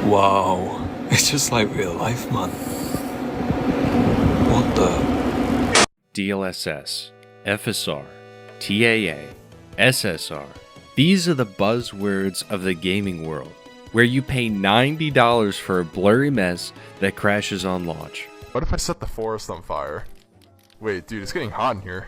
Wow, it's just like real life, man. What the? DLSS, FSR, TAA, SSR. These are the buzzwords of the gaming world, where you pay $90 for a blurry mess that crashes on launch. What if I set the forest on fire? Wait, dude, it's getting hot in here.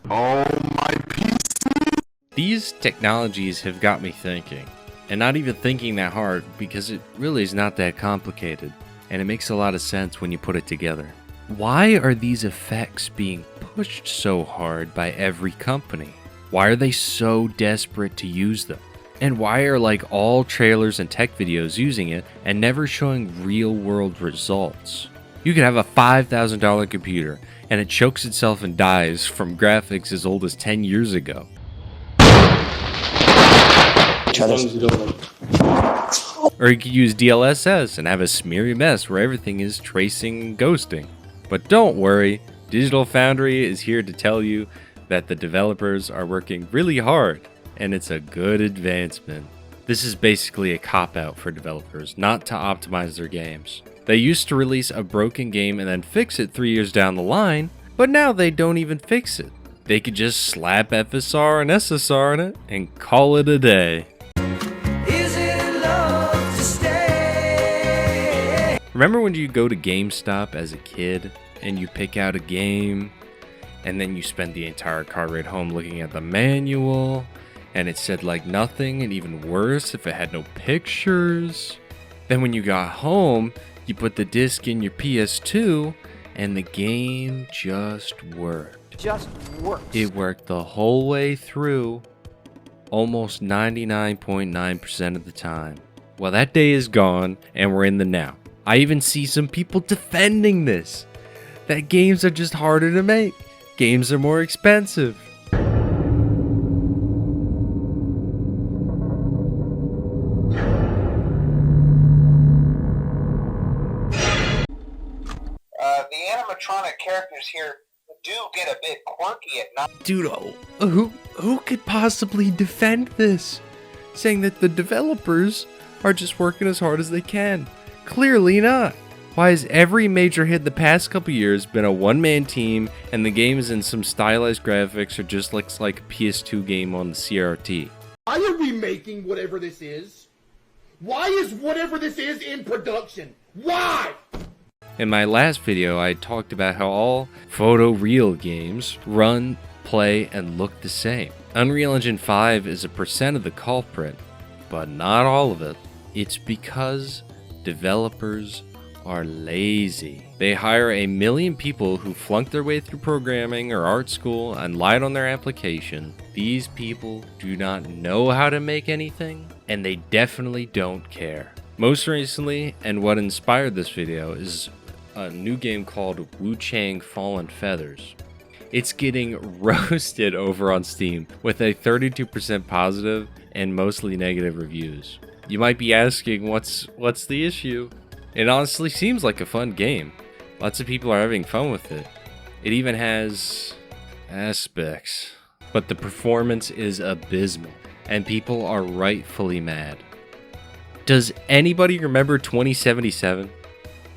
Oh my PC! These technologies have got me thinking, and not even thinking that hard because it really is not that complicated, and it makes a lot of sense when you put it together. Why are these effects being pushed so hard by every company? Why are they so desperate to use them? And why are like all trailers and tech videos using it and never showing real world results? You could have a $5,000 computer and it chokes itself and dies from graphics as old as 10 years ago. Or you could use DLSS and have a smeary mess where everything is tracing and ghosting. But don't worry, Digital Foundry is here to tell you that the developers are working really hard, and it's a good advancement. This is basically a cop-out for developers, not to optimize their games. They used to release a broken game and then fix it 3 years down the line, but now they don't even fix it. They could just slap FSR and SSR on it and call it a day. Remember when you go to GameStop as a kid and you pick out a game and then you spend the entire car ride home looking at the manual and it said like nothing, and even worse if it had no pictures? Then when you got home, you put the disc in your PS2 and the game just worked. Just works. It worked the whole way through, almost 99.9% of the time. Well, that day is gone and we're in the now. I even see some people defending this, that games are just harder to make. Games are more expensive. The animatronic characters here do get a bit quirky at night. Dude, who could possibly defend this? Saying that the developers are just working as hard as they can. Clearly not. Why has every major hit the past couple years been a one-man team and the game is in some stylized graphics or just looks like a PS2 game on the CRT? Why are we making whatever this is? Why is whatever this is in production? Why? In my last video, I talked about how all photoreal games run, play, and look the same. Unreal Engine 5 is a percent of the culprit, but not all of it. It's because developers are lazy. They hire 1 million people who flunked their way through programming or art school and lied on their application. These people do not know how to make anything, and they definitely don't care. Most recently, and what inspired this video, is a new game called Wu Chang Fallen Feathers. It's getting roasted over on Steam with a 32% positive and mostly negative reviews. You might be asking, what's the issue? It honestly seems like a fun game. Lots of people are having fun with it. It even has aspects, but the performance is abysmal, and people are rightfully mad. Does anybody remember 2077?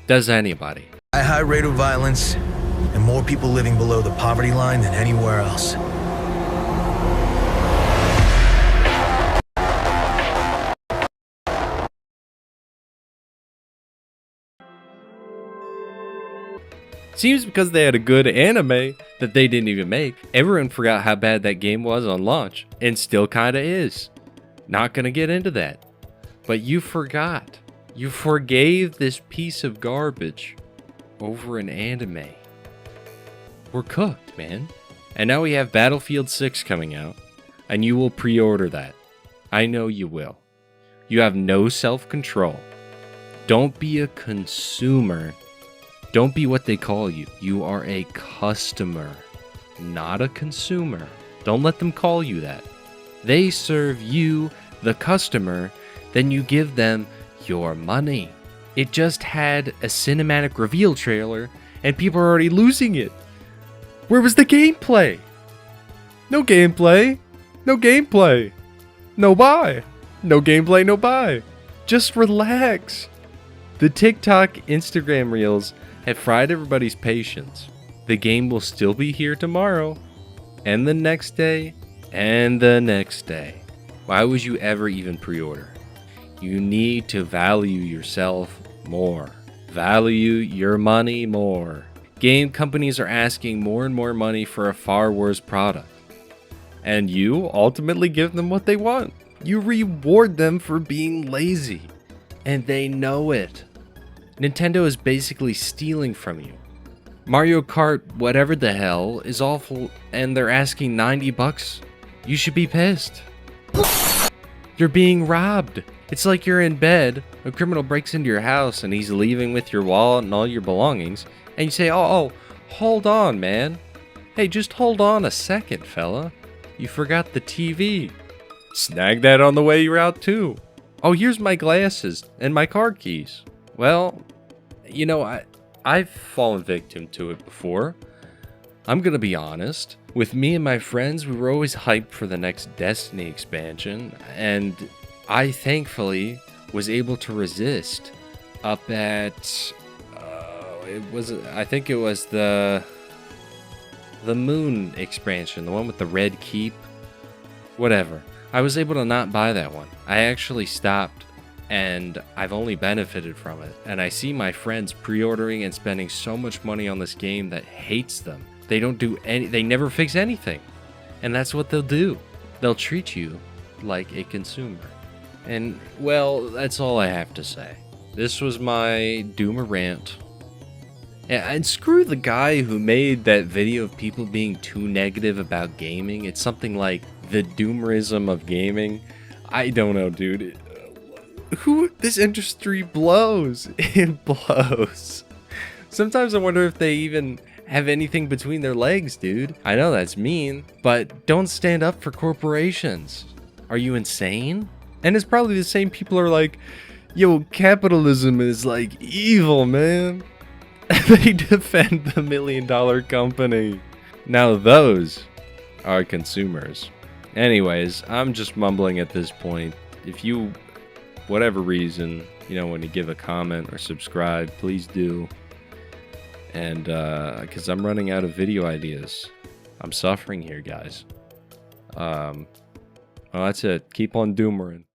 Does anybody? A high rate of violence and more people living below the poverty line than anywhere else. Seems because they had a good anime that they didn't even make, everyone forgot how bad that game was on launch, and still kinda is. Not gonna get into that. But you forgot. You forgave this piece of garbage over an anime. We're cooked, man. And now we have Battlefield 6 coming out, and you will pre-order that. I know you will. You have no self-control. Don't be a consumer. Don't be what they call you. You are a customer, not a consumer. Don't let them call you that. They serve you, the customer, then you give them your money. It just had a cinematic reveal trailer, and people are already losing it. Where was the gameplay? No gameplay. No gameplay. No buy. No gameplay, no buy. Just relax. The TikTok, Instagram reels have fried everybody's patience. The game will still be here tomorrow, and the next day, and the next day. Why would you ever even pre-order? You need to value yourself more. Value your money more. Game companies are asking more and more money for a far worse product. And you ultimately give them what they want. You reward them for being lazy. And they know it. Nintendo is basically stealing from you. Mario Kart, whatever the hell, is awful and they're asking $90. You should be pissed. You're being robbed. It's like you're in bed, a criminal breaks into your house and he's leaving with your wallet and all your belongings, and you say, oh, hold on, man. Hey, just hold on a second, fella. You forgot the TV. Snag that on the way you're out too. Oh, here's my glasses and my car keys. Well, you know, I've fallen victim to it before. I'm gonna be honest. With me and my friends, we were always hyped for the next Destiny expansion, and I thankfully was able to resist up at I think it was the Moon expansion, the one with the red keep, whatever. I was able to not buy that one. I actually stopped, and I've only benefited from it. And I see my friends pre-ordering and spending so much money on this game that hates them. They don't do they never fix anything. And that's what they'll do. They'll treat you like a consumer. And, well, that's all I have to say. This was my Doomer rant. And screw the guy who made that video of people being too negative about gaming. It's something like the doomerism of gaming. I don't know, dude. This industry blows. It blows. Sometimes I wonder if they even have anything between their legs, dude. I know that's mean, but don't stand up for corporations. Are you insane? And it's probably the same people are like, yo, capitalism is like evil, man. They defend the $1 million company. Now those are consumers. Anyways, I'm just mumbling at this point. If you, whatever reason, want to give a comment or subscribe, please do. And, because I'm running out of video ideas. I'm suffering here, guys. Well, that's it. Keep on doomering.